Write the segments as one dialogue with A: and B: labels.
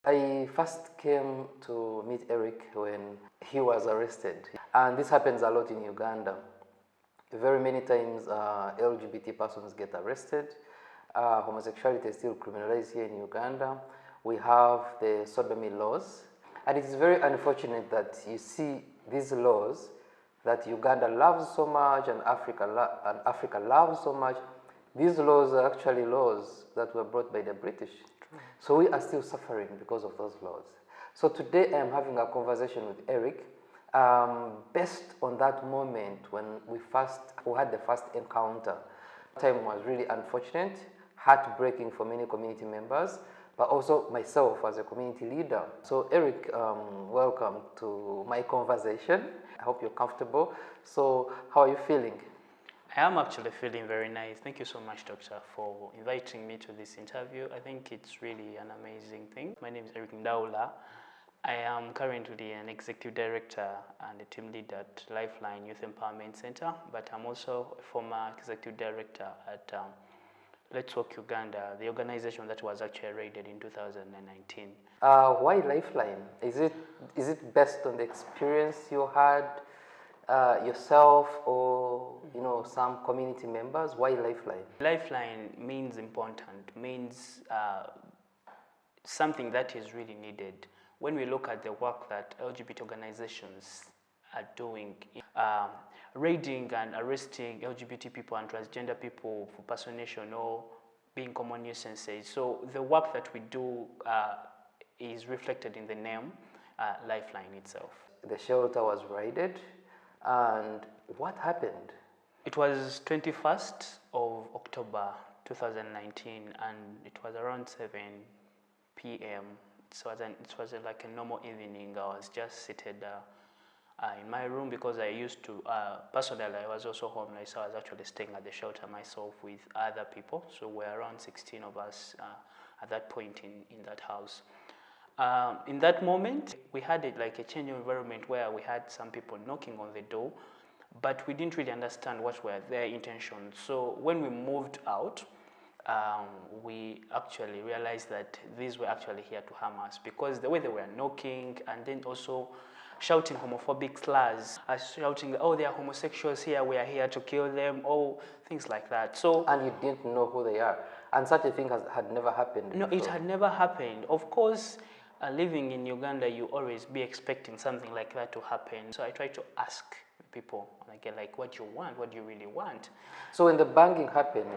A: I first came to meet Eric when he was arrested. And this happens a lot in Uganda. Very many times LGBT persons get arrested. Homosexuality is still criminalized here in Uganda. We have the sodomy laws. And it is very unfortunate that you see these laws that Uganda loves so much and Africa loves so much. These laws are actually laws that were brought by the British. True. So we are still suffering because of those laws. So today I am having a conversation with Eric based on that moment when we had the first encounter. The time was really unfortunate, heartbreaking for many community members, but also myself as a community leader. So Eric, welcome to my conversation. I hope you're comfortable. So how are you feeling?
B: I am actually feeling very nice. Thank you so much, Doctor, for inviting me to this interview. I think it's really an amazing thing. My name is Eric Ndaula. I am currently an executive director and a team lead at Lifeline Youth Empowerment Center, but I'm also a former executive director at Let's Walk Uganda, the organization that was actually raided in 2019.
A: Why Lifeline? Is it based on the experience you had yourself or some community members? Why Lifeline?
B: Lifeline means important, means something that is really needed. When we look at the work that LGBT organizations are doing, raiding and arresting LGBT people and transgender people for personation or being common nuisances. So the work that we do is reflected in the name, Lifeline itself.
A: The shelter was raided, and what happened?
B: It was 21st of October 2019, and it was around 7 p.m. So it was like a normal evening. I was just seated in my room because I used to, personally, I was also homeless. So I was actually staying at the shelter myself with other people. So we're around 16 of us at that point in that house. In that moment, we had like a change of environment where we had some people knocking on the door, but we didn't really understand what were their intentions. So when we moved out, we actually realized that these were actually here to harm us because the way they were knocking and then also shouting homophobic slurs, shouting, oh, they are homosexuals here, we are here to kill them, oh, things like that. So,
A: and you didn't know who they are, and such a thing had never happened
B: No,
A: before.
B: It had never happened. Of course, living in Uganda, you always be expecting something like that to happen. So I try to ask people, like, what do you want? What do you really want?
A: So when the banging happened,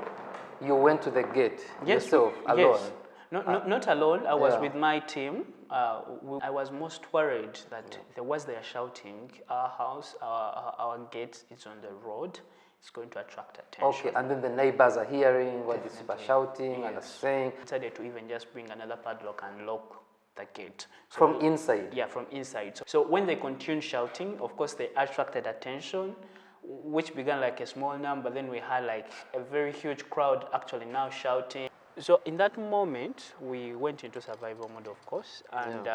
A: you went to the gate yourself, alone?
B: Yes. Not alone. I was with my team. I was most worried that they are shouting, our house, our gate is on the road. It's going to attract attention.
A: Okay, and then the neighbors are hearing what these people are shouting and are saying.
B: I decided to even just bring another padlock and lock the gate. So
A: from inside?
B: Yeah, from inside. So when they continued shouting, of course, they attracted attention, which began like a small number. Then we had like a very huge crowd actually now shouting. So in that moment, we went into survival mode, of course, and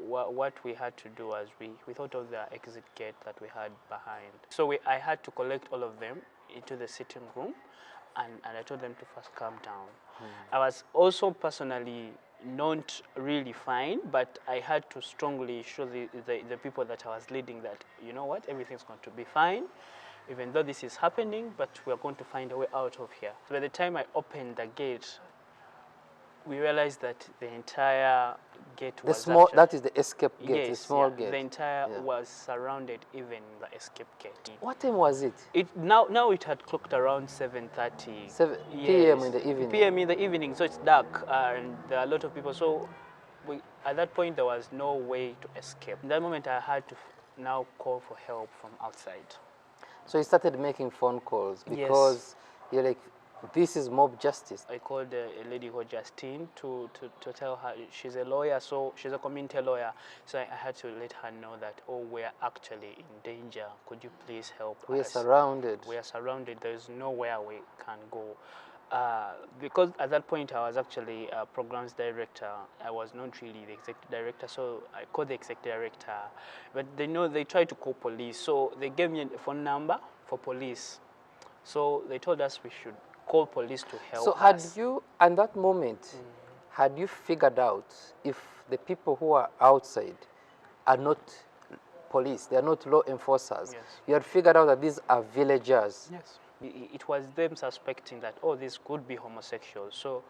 B: what we had to do was we thought of the exit gate that we had behind. So I had to collect all of them into the sitting room, and I told them to first calm down. I was also personally not really fine, but I had to strongly show the people that I was leading that, you know what, everything's going to be fine, even though this is happening, but we're going to find a way out of here. So by the time I opened the gate, we realized that the entire gate was
A: that is the escape gate,
B: yes,
A: the small gate.
B: The entire was surrounded, even the escape gate.
A: What time was it?
B: Now it had clocked around 7:30.
A: 7 p.m. in the evening.
B: PM in the evening, so it's dark, and there are a lot of people. So at that point, there was no way to escape. In that moment, I had to now call for help from outside.
A: So you started making phone calls because you're like, this is mob justice.
B: I called a lady called Justine to tell her, she's a lawyer, so she's a community lawyer. So I had to let her know that, oh, we're actually in danger. Could you please help us?
A: We are surrounded.
B: We are surrounded. There's nowhere we can go. Because at that point I was actually a programs director. I was not really the executive director, so I called the executive director. But they tried to call police, so they gave me a phone number for police. So they told us we should call police to help us.
A: So had you, at that moment, had you figured out if the people who are outside are not police, they are not law enforcers?
B: Yes.
A: You had figured out that these are villagers.
B: Yes. It was them suspecting that, oh, this could be homosexual. So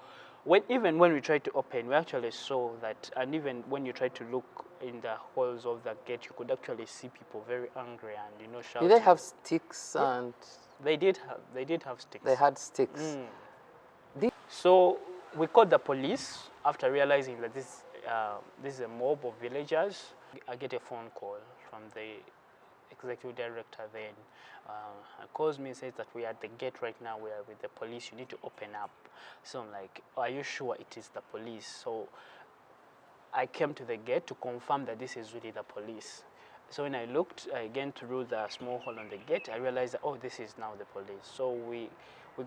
B: even when we tried to open, we actually saw that, and even when you tried to look in the holes of the gate, you could actually see people very angry and, shouting.
A: Did they have sticks?
B: Yeah.
A: And
B: They did have sticks.
A: they had sticks.
B: So we called the police after realizing that this is a mob of villagers. I get a phone call from the executive director then. Calls me and says that we are at the gate right now, we are with the police, you need to open up. So I'm like, are you sure it is the police? So I came to the gate to confirm that this is really the police. So when I looked again through the small hole on the gate, I realized that, oh, this is now the police. So we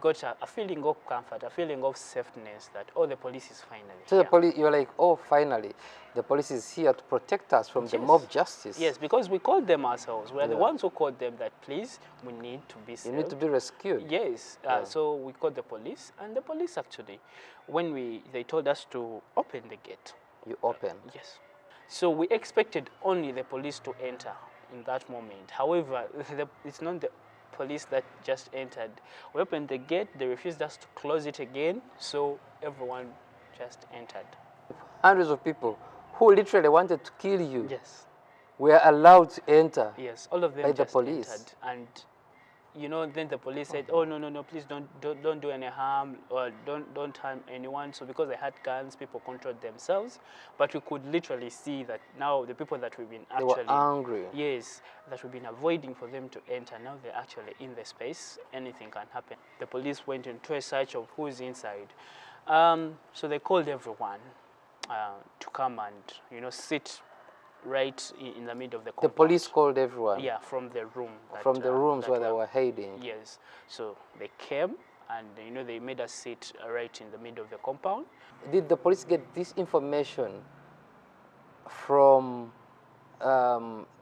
B: got a feeling of comfort, a feeling of safeness that, oh, the police is finally
A: So
B: here.
A: the police, you're like, oh, finally, the police is here to protect us from the mob justice.
B: Yes, because we called them ourselves. We are the ones who called them that, please, we need to be saved.
A: You need to be rescued.
B: Yes, so we called the police, and the police actually, when they told us to open the gate.
A: You open.
B: Yes. So we expected only the police to enter in that moment. However, it's not the police that just entered. We opened the gate, they refused us to close it again, so everyone just entered.
A: Hundreds of people who literally wanted to kill you
B: Were
A: allowed to enter.
B: Yes, all of them
A: by
B: just
A: the police.
B: entered. And then the police said, oh, no, please don't do any harm, or don't harm anyone. So because they had guns, people controlled themselves. But we could literally see that now the people that we've been
A: They were angry.
B: Yes, that we've been avoiding for them to enter, now they're actually in the space. Anything can happen. The police went into a search of who's inside. So they called everyone to come and, sit right in the middle of the compound.
A: The police called everyone?
B: Yeah, from the room.
A: From the rooms where they were hiding?
B: Yes. So they came and, they made us sit right in the middle of the compound.
A: Did the police get this information from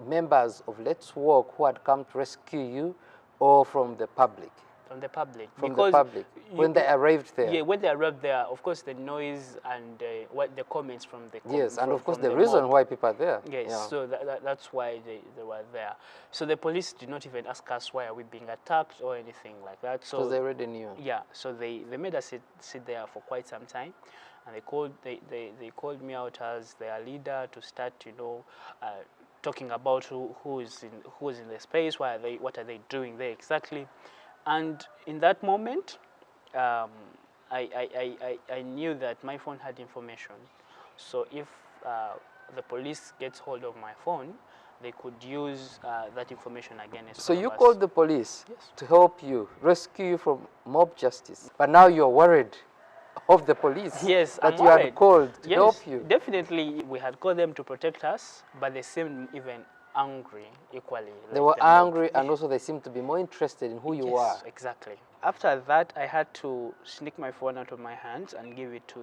A: members of Let's Walk who had come to rescue you, or from the public?
B: From the public.
A: From the public, when they arrived there?
B: Yeah, when they arrived there, of course, the noise and the comments from the
A: Yes, and of course the reason why people are there.
B: Yes, so that's why they were there. So the police did not even ask us why are we being attacked or anything like that. So
A: because they already knew.
B: Yeah, so they made us sit there for quite some time, and they called me out as their leader to start, talking about who's in the space, what are they doing there exactly. And in that moment, I knew that my phone had information. So if the police gets hold of my phone, they could use that information against us.
A: So you called the police to help you, rescue you from mob justice. But now you're worried of the police that you had called to help you.
B: Definitely, we had called them to protect us, but they seemed even angry equally.
A: They were angry, and also they seemed to be more interested in who you are.
B: Yes, exactly. After that, I had to sneak my phone out of my hands and give it to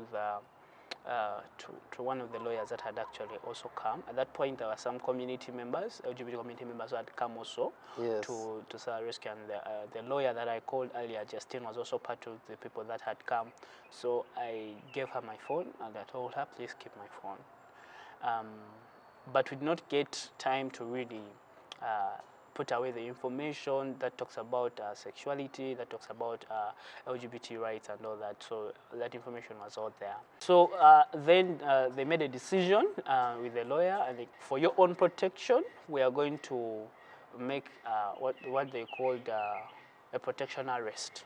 B: to one of the lawyers that had actually also come. At that point, there were some community members, LGBT community members, who had come also to rescue. And the lawyer that I called earlier, Justine, was also part of the people that had come. So I gave her my phone and I told her, please keep my phone. But we did not get time to really put away the information that talks about sexuality, that talks about LGBT rights and all that. So that information was out there. So then they made a decision with the lawyer, and for your own protection, we are going to make what they called a protection arrest.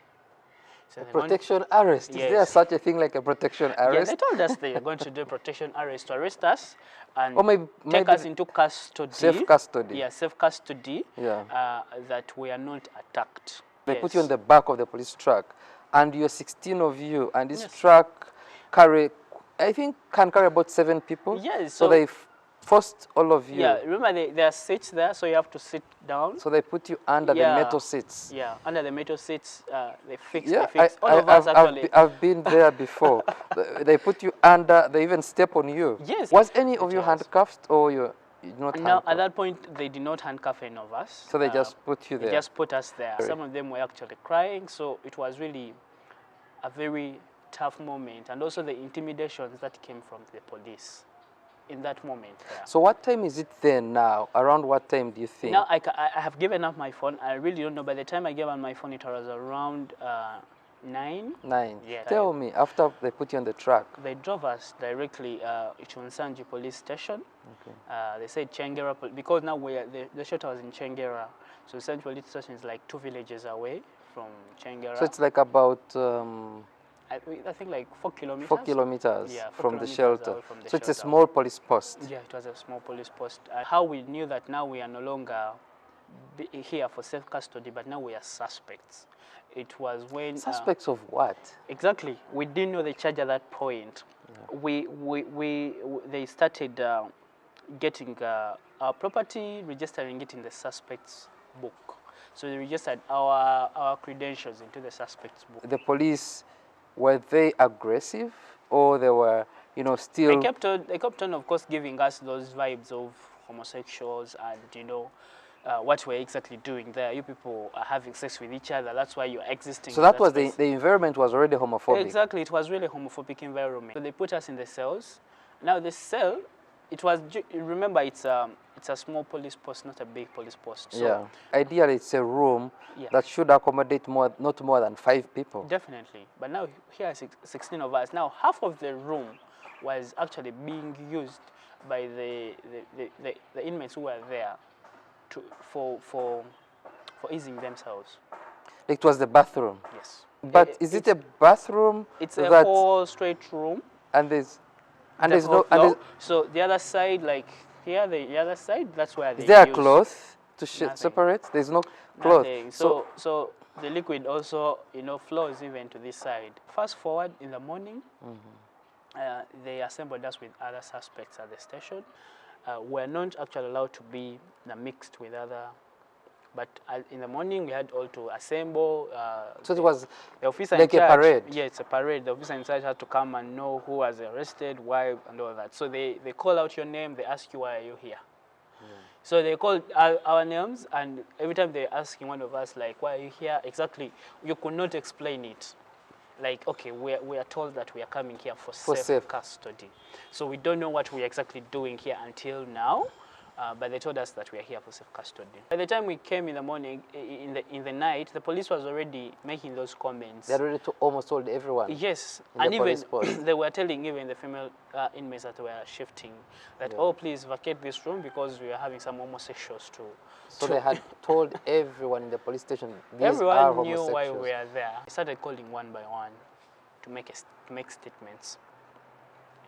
B: So
A: protection arrest? Yes. Is there such a thing like a protection arrest?
B: Yeah, they told us they are going to do a protection arrest to arrest us and
A: take
B: us into custody.
A: Safe custody.
B: Yeah, safe custody. Yeah. That we are not attacked.
A: They put you on the back of the police truck, and you're 16 of you, and this truck I think can carry about 7 people.
B: Yes.
A: So they forced all of you.
B: Yeah, remember there are seats there, so you have to sit down.
A: So they put you under the metal seats.
B: Yeah, under the metal seats, they fix.
A: Yeah,
B: all of us actually.
A: I've been there before. They put you under, they even step on you.
B: Yes.
A: Was any of you handcuffed, or you not handcuffed?
B: No, at that point, they did not handcuff any of us.
A: So they just put you there?
B: They just put us there. Some of them were actually crying, so it was really a very tough moment, and also the intimidations that came from the police in that moment. Yeah.
A: So what time is it there now? Around what time do you think?
B: Now I have given up my phone. I really don't know. By the time I gave up my phone, it was around 9.
A: 9.
B: Yeah.
A: Tell me, after they put you on the truck.
B: They drove us directly to Nsanji police station.
A: Okay.
B: They said Chengera, because now the shelter was in Chengera. So Nsanji police station is like 2 villages away from Chengera.
A: So it's like about
B: I think like 4 kilometers.
A: 4 kilometers
B: Yeah, 4
A: from the
B: kilometers
A: shelter.
B: away from the
A: So it's a
B: shelter.
A: small police post.
B: Yeah, it was a small police post. How we knew that now we are no longer here for self-custody, but now we are suspects. It was when...
A: Suspects of what?
B: Exactly. We didn't know the charge at that point. Yeah. They started getting our property, registering it in the suspects book. So they registered our credentials into the suspects book.
A: The police, were they aggressive, or they were, you know, still...
B: They kept on, of course, giving us those vibes of homosexuals and, you know, what we're exactly doing there. You people are having sex with each other. That's why you're existing.
A: So that was the environment was already homophobic.
B: Exactly. It was really a homophobic environment. So they put us in the cells. Now the cell, it was, remember, it's a small police post, not a big police post. So
A: yeah. Ideally, it's a room
B: yeah.
A: that should accommodate not more than 5 people.
B: Definitely. But now here are 16 of us. Now half of the room was actually being used by the inmates who were there for easing themselves.
A: It was the bathroom.
B: Yes.
A: But is it a bathroom?
B: It's a whole straight room.
A: And there's no
B: so the other side, like here, the other side, that's where they
A: is there a
B: use
A: cloth to separate? There's no cloth.
B: Nothing. So the liquid also, you know, flows even to this side. Fast forward in the morning, they assembled us with other suspects at the station. We're not actually allowed to be mixed with other, but in the morning we had all to assemble.
A: So it was
B: the officer
A: like
B: in charge,
A: a parade?
B: Yeah, it's a parade. The officer in charge had to come and know who was arrested, why, and all that. So they call out your name, they ask you, why are you here? So they called our names, and every time they asking one of us, like, why are you here? Exactly, you could not explain it. Like, okay, we are told that we are coming here for safe custody. So we don't know what we are exactly doing here until now, but they told us that we are here for safe custody. By the time we came in the morning, in the night, the police was already making those comments.
A: They already almost told everyone.
B: Yes, and even they were telling even the female inmates that were shifting that, oh, please vacate this room because we are having some homosexuals too.
A: So they had told everyone in the police station, these
B: everyone
A: are
B: knew
A: homosexuals.
B: why we were there. They started calling one by one to make statements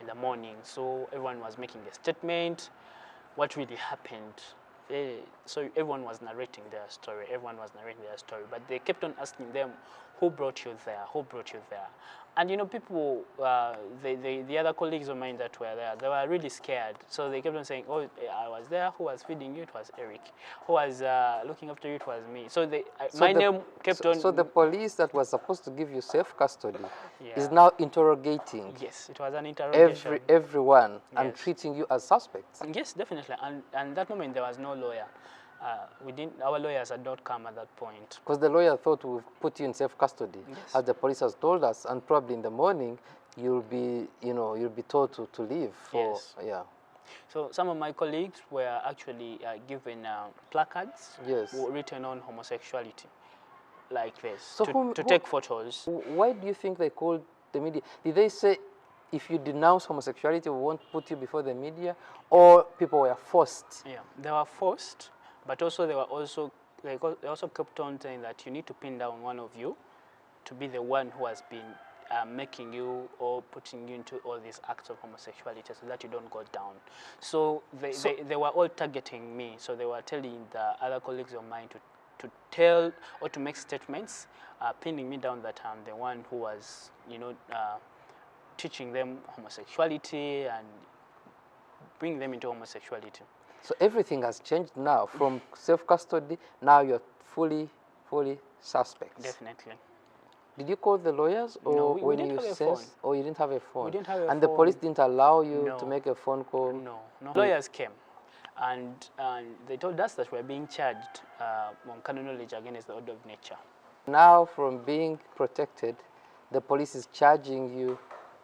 B: in the morning. So everyone was making a statement, what really happened. So everyone was narrating their story. But they kept on asking them, who brought you there? Who brought you there? And you know, people, the other colleagues of mine that were there, they were really scared. So they kept on saying, oh, I was there. Who was feeding you? It was Eric. Who was looking after you? It was me. So my name kept on.
A: So the police that was supposed to give you safe custody is now interrogating.
B: Yes, it was an interrogation.
A: Everyone, and treating you as suspects.
B: Yes, definitely. And that moment there was no lawyer. Our lawyers had not come at that point.
A: Because the lawyer thought we'd put you in safe custody,
B: yes,
A: as the police has told us, and probably in the morning you'll be told to leave.
B: Yes.
A: Yeah.
B: So some of my colleagues were actually given placards written on homosexuality, like this,
A: so
B: to take photos.
A: Why do you think they called the media? Did they say, if you denounce homosexuality, we won't put you before the media, or people were forced?
B: Yeah, they were forced. But also they also kept on saying that you need to pin down one of you to be the one who has been making you or putting you into all these acts of homosexuality so that you don't go down. So they were all targeting me. So they were telling the other colleagues of mine to tell or to make statements, pinning me down that I'm the one who was, you know, teaching them homosexuality and bringing them into homosexuality.
A: So everything has changed now. From self-custody, now you're fully suspect.
B: Definitely.
A: Did you call the lawyers, or
B: no, we
A: when
B: didn't
A: you
B: have a phone?
A: Or you didn't have a phone?
B: We didn't have a phone.
A: And the police didn't allow you
B: No.
A: to make a phone call?
B: No. Lawyers came, and they told us that we're being charged on canon knowledge against the order of nature.
A: Now, from being protected, the police is charging you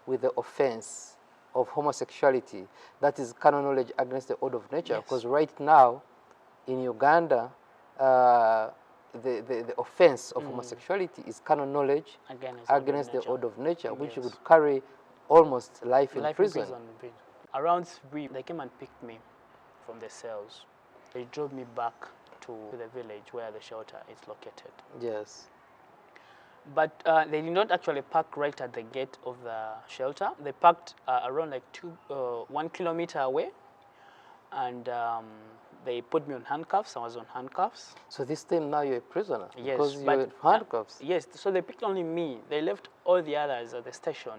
A: with the offense of homosexuality, that is canon knowledge against the order of nature.
B: Yes.
A: Because right now, in Uganda, the offense of homosexuality is canon knowledge against the order of nature, which
B: Yes.
A: would carry almost life in
B: Life
A: prison.
B: in prison. Around 3, they came and picked me from the cells. They drove me back to the village where the shelter is located.
A: Yes.
B: But they did not actually park right at the gate of the shelter. They parked around like 1 kilometer away, and they put me on handcuffs. I was on handcuffs.
A: So this time now you're a prisoner?
B: Yes,
A: because
B: but
A: you're in handcuffs?
B: Yes, so they picked only me. They left all the others at the station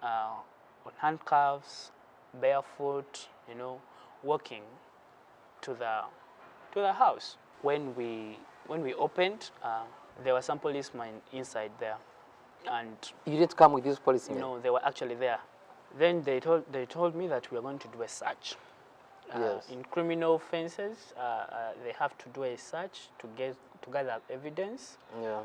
B: on handcuffs, barefoot, you know, walking to the house. When we opened, there were some policemen inside there, and
A: You didn't come with these policemen?
B: no, they were actually there. Then they told me that we are going to do a search.
A: Yes.
B: In criminal offences, they have to do a search to gather evidence.
A: Yeah.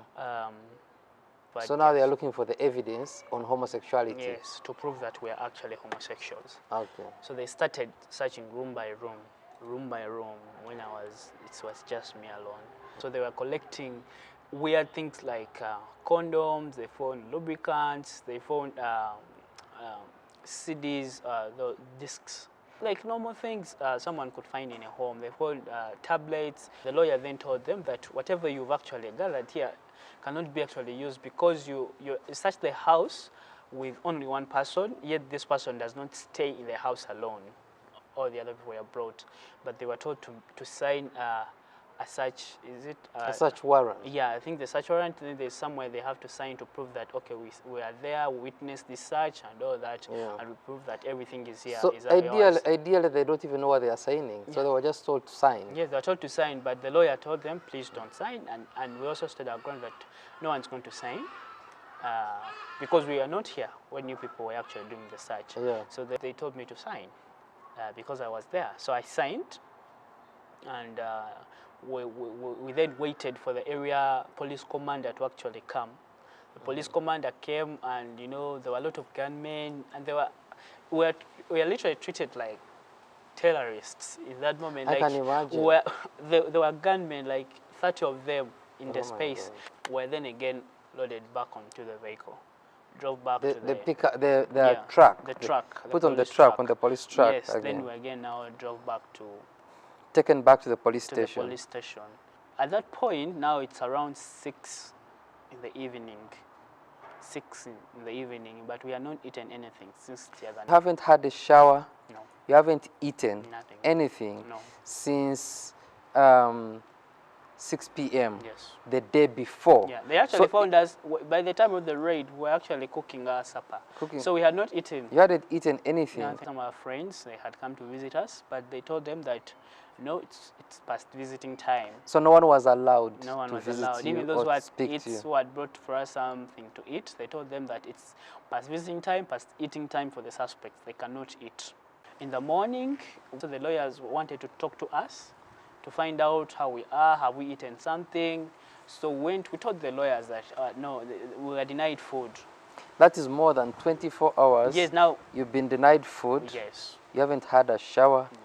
B: But
A: So now
B: yes,
A: they are looking for the evidence on homosexuality?
B: yes, to prove that we are actually homosexuals.
A: Okay.
B: So they started searching room by room. When it was just me alone. So they were collecting weird things like condoms. They found lubricants. They found CDs, the discs, like normal things someone could find in a home. They found tablets. The lawyer then told them that whatever you've actually gathered here cannot be actually used because you searched the house with only one person, yet this person does not stay in the house alone. All the other people were brought, but they were told to sign a search. Is it
A: A search warrant?
B: Yeah, I think the search warrant. Then there's somewhere they have to sign to prove that okay, we are there, we witnessed this search and all that,
A: Yeah.
B: and we prove that everything is here.
A: So
B: is ours.
A: ideally, they don't even know what they are signing. So they were just told to sign.
B: Yes, they were told to sign, but the lawyer told them, please don't sign, and we also stood our ground that no one's going to sign. Because we are not here when you people were actually doing the search.
A: Yeah.
B: So they told me to sign because I was there. So I signed, and we then waited for the area police commander to actually come. The police commander came, and you know there were a lot of gunmen, and we were literally treated like terrorists in that moment.
A: I
B: like,
A: can imagine.
B: There were gunmen, like 30 of them in the
A: Oh my
B: space. Were then again loaded back onto the vehicle, drove back to
A: The truck.
B: The truck.
A: Put on the
B: police
A: truck, on the police truck.
B: Yes,
A: again.
B: then we again now drove back to
A: Taken back to the police
B: the
A: station.
B: police station. At that point, now it's around 6 in the evening. 6 in the evening, but we have not eaten anything since the other night.
A: You haven't had a shower?
B: No,
A: You haven't eaten
B: nothing.
A: anything
B: No.
A: since 6 p.m.
B: Yes.
A: the day before?
B: Yeah, they actually found us, by the time of the raid, we were actually cooking our supper. So we had not eaten.
A: You hadn't eaten anything?
B: Some of our friends, they had come to visit us, but they told them that, no, it's past visiting time.
A: So no one was allowed
B: No one
A: to
B: was
A: visit
B: allowed.
A: you
B: Even those
A: or speak to you?
B: who had brought for us something to eat, they told them that it's past visiting time, past eating time for the suspects. They cannot eat. In the morning, so the lawyers wanted to talk to us to find out how we are, have we eaten something. So we told the lawyers that, no, we were denied food.
A: That is more than 24 hours.
B: Yes, now.
A: You've been denied food.
B: Yes.
A: You haven't had a shower.
B: Yes.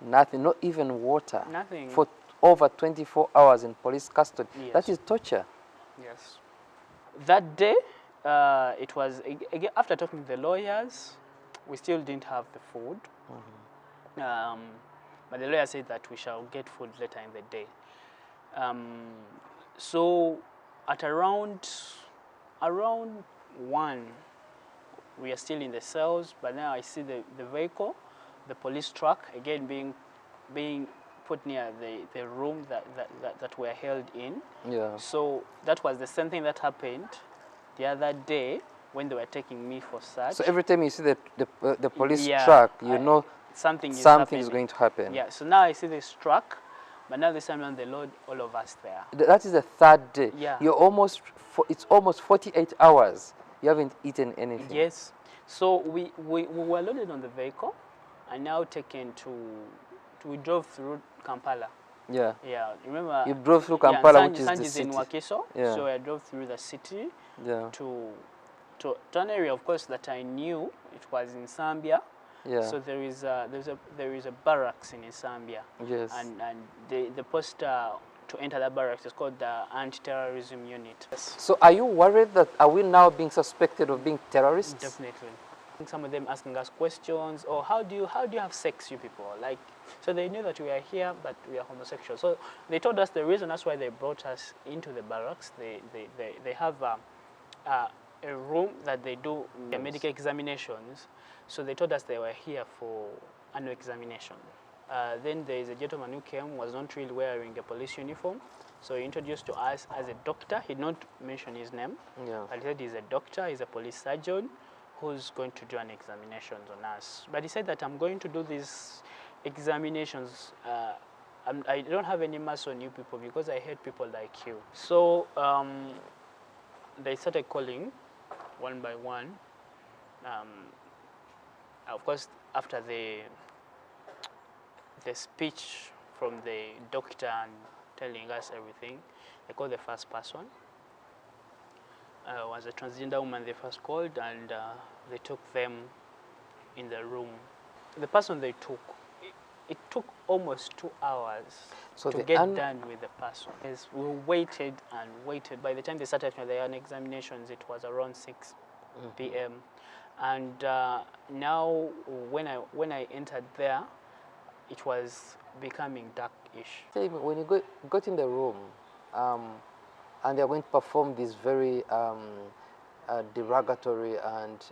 A: Nothing, not even water.
B: Nothing.
A: For over 24 hours in police custody.
B: Yes.
A: That is torture.
B: Yes. That day, it was, again, after talking to the lawyers, we still didn't have the food. But the lawyer said that we shall get food later in the day. So at around 1, we are still in the cells, but now I see the vehicle, the police truck, again being put near the room that we're held in.
A: Yeah.
B: So that was the same thing that happened the other day when they were taking me for search.
A: So every time you see the police
B: Yeah,
A: truck, you know
B: something
A: is going to happen.
B: Yeah, so now I see this truck, but now this time around they load all of us there.
A: That is the third day.
B: Yeah.
A: It's almost 48 hours. You haven't eaten anything.
B: Yes. So we were loaded on the vehicle and now taken we drove through Kampala.
A: Yeah.
B: Yeah, remember?
A: You drove through Kampala, which is the
B: Sanji is
A: city.
B: in Wakiso,
A: Yeah.
B: so I drove through the city
A: Yeah.
B: to to an area, of course, that I knew. It was in Zambia.
A: Yeah.
B: So there is a barracks in Zambia.
A: Yes.
B: And the poster to enter the barracks is called the anti-terrorism unit. Yes.
A: So are you worried that are we now being suspected of being terrorists?
B: Definitely. Some of them asking us questions, or how do you have sex, you people? Like, so they knew that we are here, but we are homosexual. So they told us the reason that's why they brought us into the barracks. They have a room that they do the medical examinations. So they told us they were here for annual examination. Then there is a gentleman who came, was not really wearing a police uniform. So he introduced to us as a doctor. He did not mention his name.
A: Yeah.
B: But he said he's a doctor, he's a police surgeon who's going to do an examination on us. But he said that I'm going to do these examinations. I don't have any mass on you people because I hate people like you. So they started calling one by one. Of course, after the speech from the doctor and telling us everything, they called the first person. Was a transgender woman they first called, and they took them in the room. The person they took, it took almost 2 hours to get done with the person. Yes, we waited and waited. By the time they started their examinations, it was around 6 p.m. And now, when I entered there, it was becoming darkish.
A: When you got in the room, and they're going to perform these very derogatory and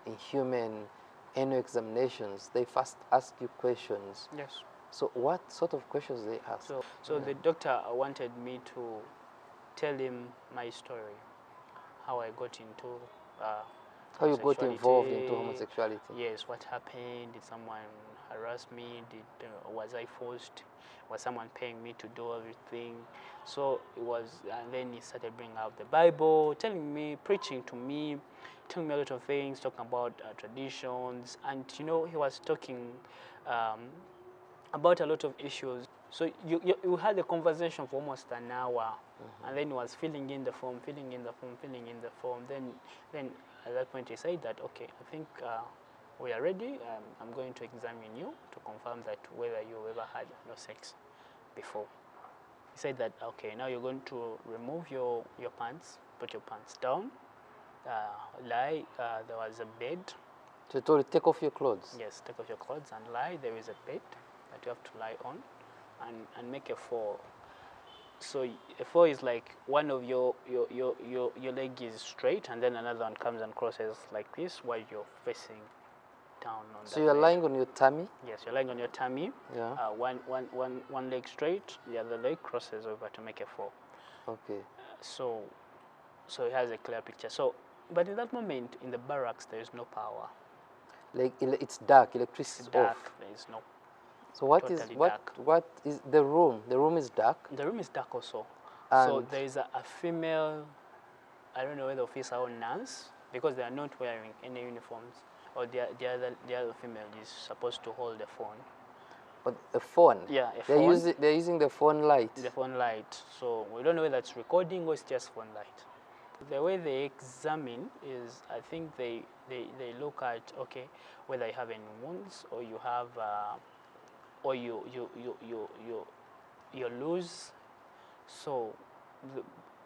A: inhuman annual examinations, they first ask you questions.
B: Yes.
A: So what sort of questions they ask?
B: So the doctor wanted me to tell him my story, how I got into
A: how you got involved into homosexuality.
B: Yes, what happened? Did someone harass me? Was I forced? Was someone paying me to do everything? So it was, and then he started bringing out the Bible, telling me, preaching to me, telling me a lot of things, talking about traditions, and he was talking about a lot of issues. So you had a conversation for almost an hour, and then he was filling in the form. Then at that point he said that, okay, I think we are ready. I'm going to examine you to confirm that whether you ever had no sex before. He said that, okay, now you're going to remove your pants, put your pants down, lie. There was a bed.
A: So you told you take off your clothes?
B: Yes, take off your clothes and lie. There is a bed that you have to lie on, and make a 4. So a 4 is like one of your leg is straight, and then another one comes and crosses like this while you're facing down on
A: so you're lying on your tummy?
B: Yes, you're lying on your tummy.
A: Yeah.
B: One leg straight, the other leg crosses over to make a 4.
A: Okay.
B: So it has a clear picture. So, but in that moment in the barracks there is no power.
A: Like it's dark, electricity is
B: dark.
A: off.
B: There is no.
A: So what is the room? The room is dark?
B: The room is dark also.
A: And
B: so there is a female, I don't know whether officer or nurse, because they are not wearing any uniforms. Or the other female is supposed to hold the phone.
A: But a phone?
B: Yeah, a phone.
A: They're using the phone light.
B: The phone light. So we don't know whether it's recording or it's just phone light. The way they examine is, I think they look at, okay, whether you have any wounds or you have, or you lose. So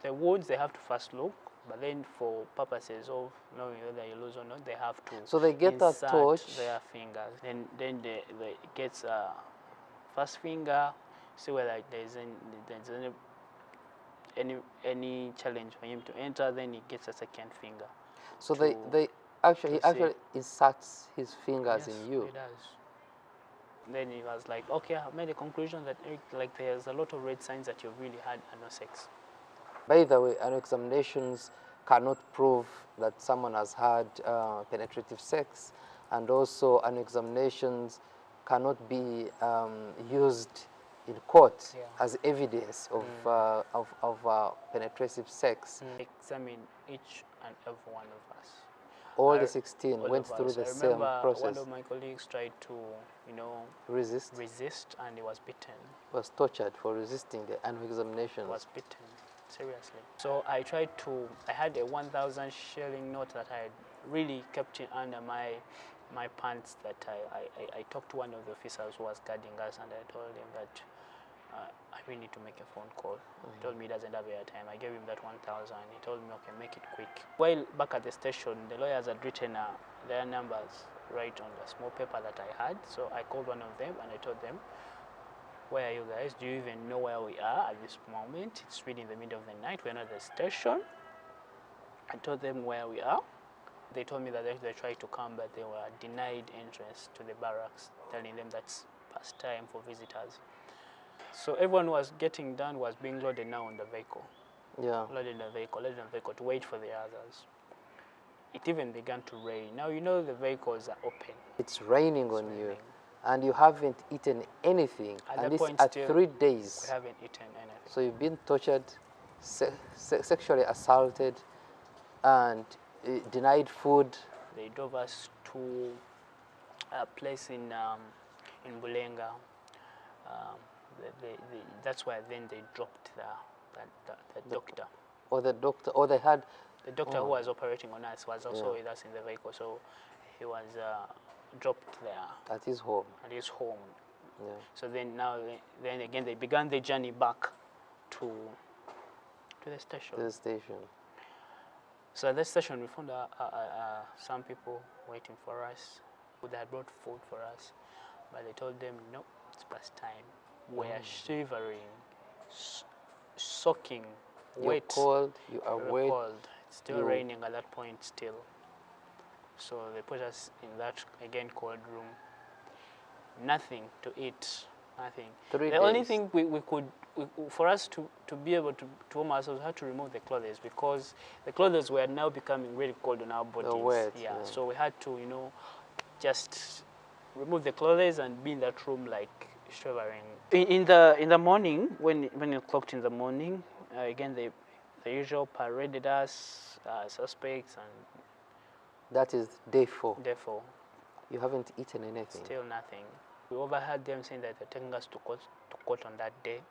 B: the wounds they have to first look, but then for purposes of knowing whether you lose or not, they have to.
A: So they get a torch.
B: Their fingers. Then they gets first finger, see whether there's any challenge for him to enter. Then he gets a second finger.
A: So he actually inserts his fingers in you.
B: He does. Then he was like, okay, I've made a conclusion that like there's a lot of red signs that you've really had no sex.
A: By the way, annual examinations cannot prove that someone has had penetrative sex, and also annual examinations cannot be used in court as evidence of penetrative sex.
B: Examine each and every one of us.
A: All the 16 went through the same process.
B: One of my colleagues tried to, resist, and he was beaten.
A: Was tortured for resisting the annual examinations.
B: Was beaten. seriously. So I had a 1,000 shilling note that I had really kept in under my pants, that I talked to one of the officers who was guarding us, and I told him that I really need to make a phone call. He told me he doesn't have airtime. I gave him that 1,000. He told me, okay, make it quick. While back at the station, the lawyers had written their numbers right on the small paper that I had. So I called one of them and I told them, where are you guys? Do you even know where we are at this moment? It's really in the middle of the night. We're not at the station. I told them where we are. They told me that they tried to come, but they were denied entrance to the barracks, telling them that's past time for visitors. So everyone was getting done, was being loaded now on the vehicle.
A: Yeah.
B: Loaded in the vehicle to wait for the others. It even began to rain. Now, you know the vehicles are open.
A: It's raining on you, and you haven't eaten anything. And this at 3 days.
B: We haven't eaten anything.
A: So you've been tortured, sexually assaulted, and denied food.
B: They drove us to a place in Bulenga. That's where then they dropped the doctor.
A: Or the doctor, or they had...
B: The doctor who was operating on us was also with us in the vehicle, so he was dropped there.
A: At his home.
B: At his home.
A: Yeah.
B: So then again they began the journey back to the station.
A: To the station.
B: So at the station we found some people waiting for us. They had brought food for us, but they told them, no, it's past time. We are shivering, soaking, wet.
A: You're cold, you are wet.
B: Cold. It's still raining at that point still. So they put us in that, again, cold room. Nothing to eat, nothing.
A: 3 days.
B: The only thing for us to be able to warm ourselves, we had to remove the clothes, because the clothes were now becoming really cold on our bodies.
A: They're wet,
B: yeah. So we had to, just remove the clothes and be in that room like shivering. In the morning, when it clocked in the morning, again the usual paraded us, suspects, and
A: that is day 4.
B: Day 4.
A: You haven't eaten anything.
B: Still nothing. We overheard them saying that they're taking us to court on that day.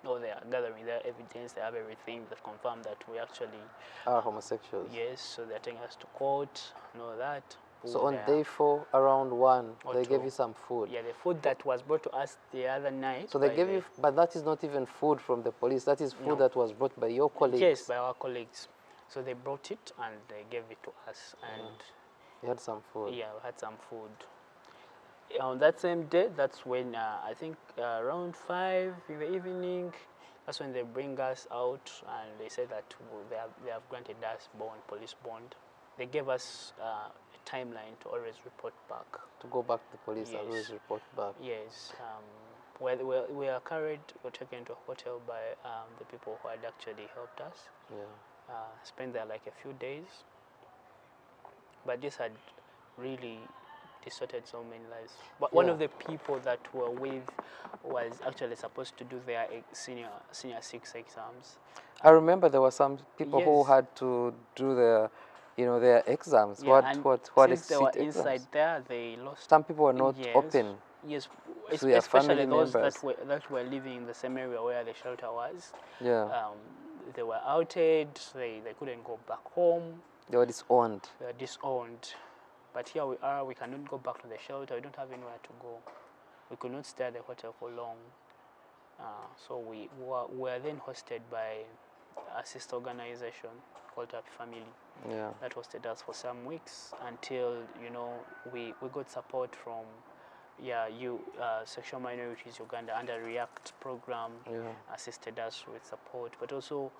B: Or they are gathering their evidence. They have everything that confirm that we actually
A: are homosexuals.
B: Yes, so they're taking us to court and all that.
A: So on day 4, around 1, they
B: 2.
A: gave you some food.
B: Yeah, the food that was brought to us the other night.
A: So they gave you, but that is not even food from the police. That is food that was brought by your colleagues.
B: Yes, by our colleagues. So they brought it and they gave it to us. And
A: you had some food.
B: Yeah, we had some food. On that same day, that's when I think around 5 in the evening, that's when they bring us out and they said that they have granted us police bond. They gave us a timeline to always report back.
A: To go back to the police and always report back.
B: Yes. We are taken to a hotel by the people who had actually helped us.
A: Yeah.
B: Spent there like a few days. But this had really distorted so many lives. But one of the people that were with was actually supposed to do their senior 6 exams.
A: I remember there were some people who had to do their exams.
B: Yeah,
A: what
B: since they were inside there, they lost.
A: Some people were not open.
B: Yes,
A: especially
B: those that were living in the same area where the shelter was.
A: Yeah.
B: They were outed. They couldn't go back home.
A: They were disowned.
B: They were disowned. But here we are. We cannot go back to the shelter. We don't have anywhere to go. We could not stay at the hotel for long. So we were then hosted by a sister organization called Happy Family.
A: Yeah.
B: That hosted us for some weeks until we got support from Sexual Minorities Uganda under React program. Assisted us with support, but also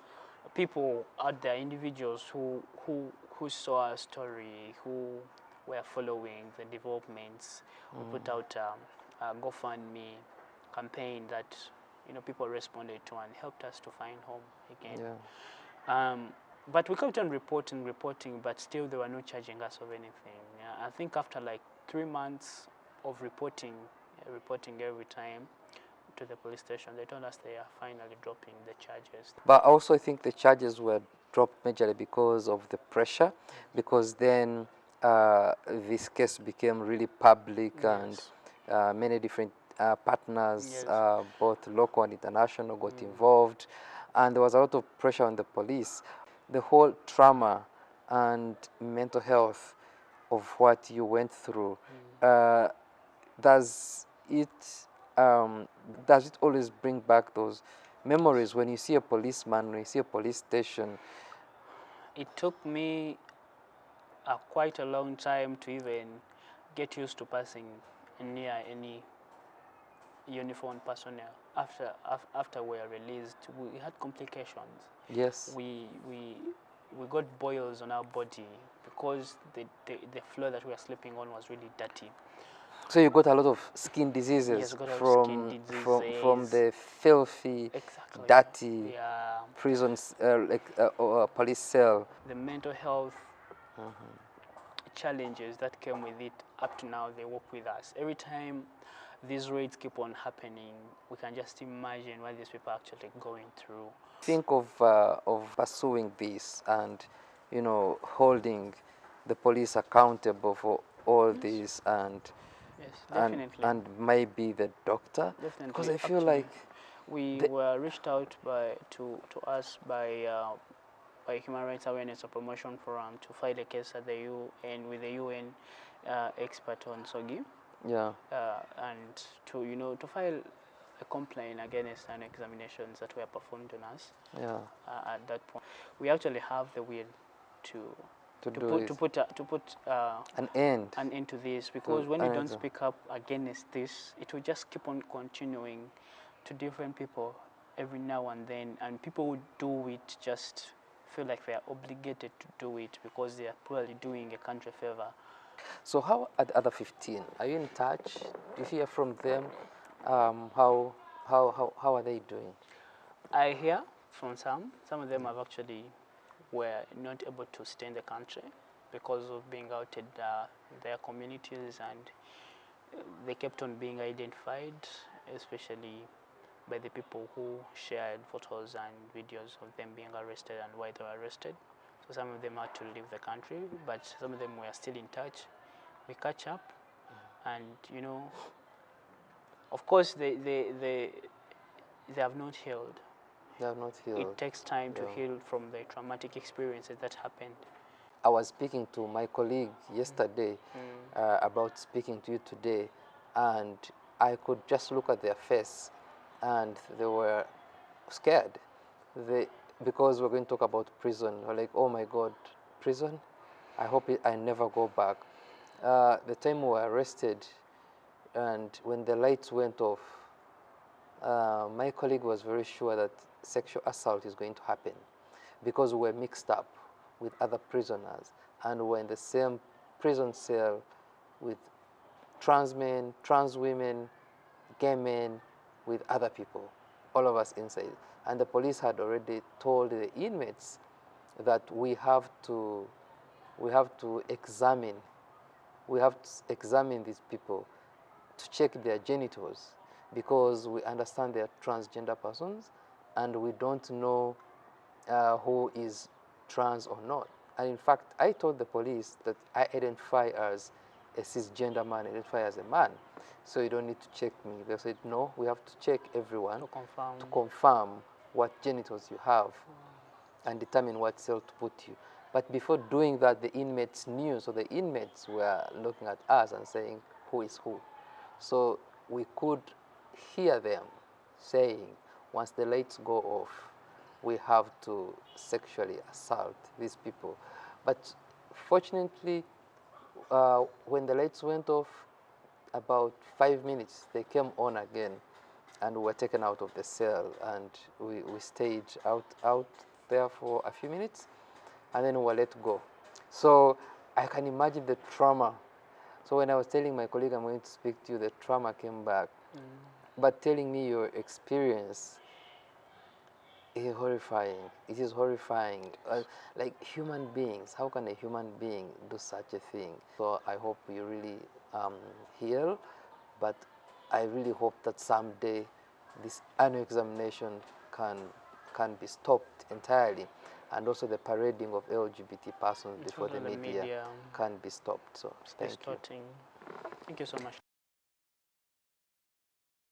B: people out there, individuals who saw our story, who were following the developments. We put out a GoFundMe campaign that people responded to and helped us to find home again.
A: Yeah.
B: But we kept on reporting, but still they were not charging us of anything. I think after like 3 months of reporting every time to the police station, they told us they are finally dropping the charges. But
A: also I think the charges were dropped majorly because of the pressure, because then this case became really public and many different partners, both local and international, got involved. and there was a lot of pressure on the police. The whole trauma and mental health of what you went through, does it always bring back those memories when you see a policeman, when you see a police station?
B: It took me quite a long time to even get used to passing near any uniformed personnel. After we were released, we had complications.
A: Yes.
B: We got boils on our body because the floor that we were sleeping on was really dirty.
A: So you got a lot of skin diseases.
B: Yes, got a lot of
A: from
B: skin diseases.
A: from the filthy,
B: Exactly.
A: dirty
B: Yeah.
A: prisons, or police cell.
B: The mental health challenges that came with it, up to now, they work with us. Every time these raids keep on happening, we can just imagine what these people are actually going through.
A: Think of pursuing this and, you know, holding the police accountable for all this, and
B: yes, definitely.
A: and maybe the doctor,
B: Definitely.
A: because I feel
B: Actually,
A: like
B: we were reached out to us by Human Rights Awareness and Promotion Forum to file a case at the UN with the UN expert on SOGI.
A: yeah,
B: And to file a complaint against an examinations that were performed on us.
A: yeah,
B: At that point, we actually have the will to put
A: an end.
B: an end to this, because when you don't speak up against this, it will just keep on continuing to different people every now and then, and people who do it just feel like they are obligated to do it because they are probably doing a country favor.
A: So how are the other 15? Are you in touch? Do you hear from them? How are they doing?
B: I hear from some. Some of them have actually were not able to stay in the country because of being outed their communities, and they kept on being identified, especially by the people who shared photos and videos of them being arrested and why they were arrested. So some of them had to leave the country, but some of them were still in touch. We catch up, and of course they have not healed.
A: They have not healed.
B: It takes time to heal from the traumatic experiences that happened.
A: I was speaking to my colleague yesterday about speaking to you today, and I could just look at their face, and they were scared. Because we're going to talk about prison, they're like, oh my God, prison? I hope I never go back. The time we were arrested, and when the lights went off, my colleague was very sure that sexual assault is going to happen, because we were mixed up with other prisoners, and we were in the same prison cell with trans men, trans women, gay men, with other people, all of us inside. And the police had already told the inmates that we have to examine these people to check their genitals, because we understand they are transgender persons, and we don't know who is trans or not. And in fact, I told the police that I identify as a cisgender man, identify as a man, so you don't need to check me. They said, no, we have to check everyone to confirm what genitals you have and determine what cell to put you. But before doing that, the inmates knew, so the inmates were looking at us and saying, who is who? So we could hear them saying, once the lights go off, we have to sexually assault these people. But fortunately, when the lights went off, about 5 minutes, they came on again, and we were taken out of the cell, and we stayed out there for a few minutes, and then we were let go. So I can imagine the trauma. So when I was telling my colleague I'm going to speak to you, the trauma came back. But telling me your experience is horrifying. It is horrifying. Like human beings, how can a human being do such a thing? So I hope you really heal, but I really hope that someday this annual examination can be stopped entirely, and also the parading of LGBT persons before the media can be stopped. So thank you.
B: Thank you so much.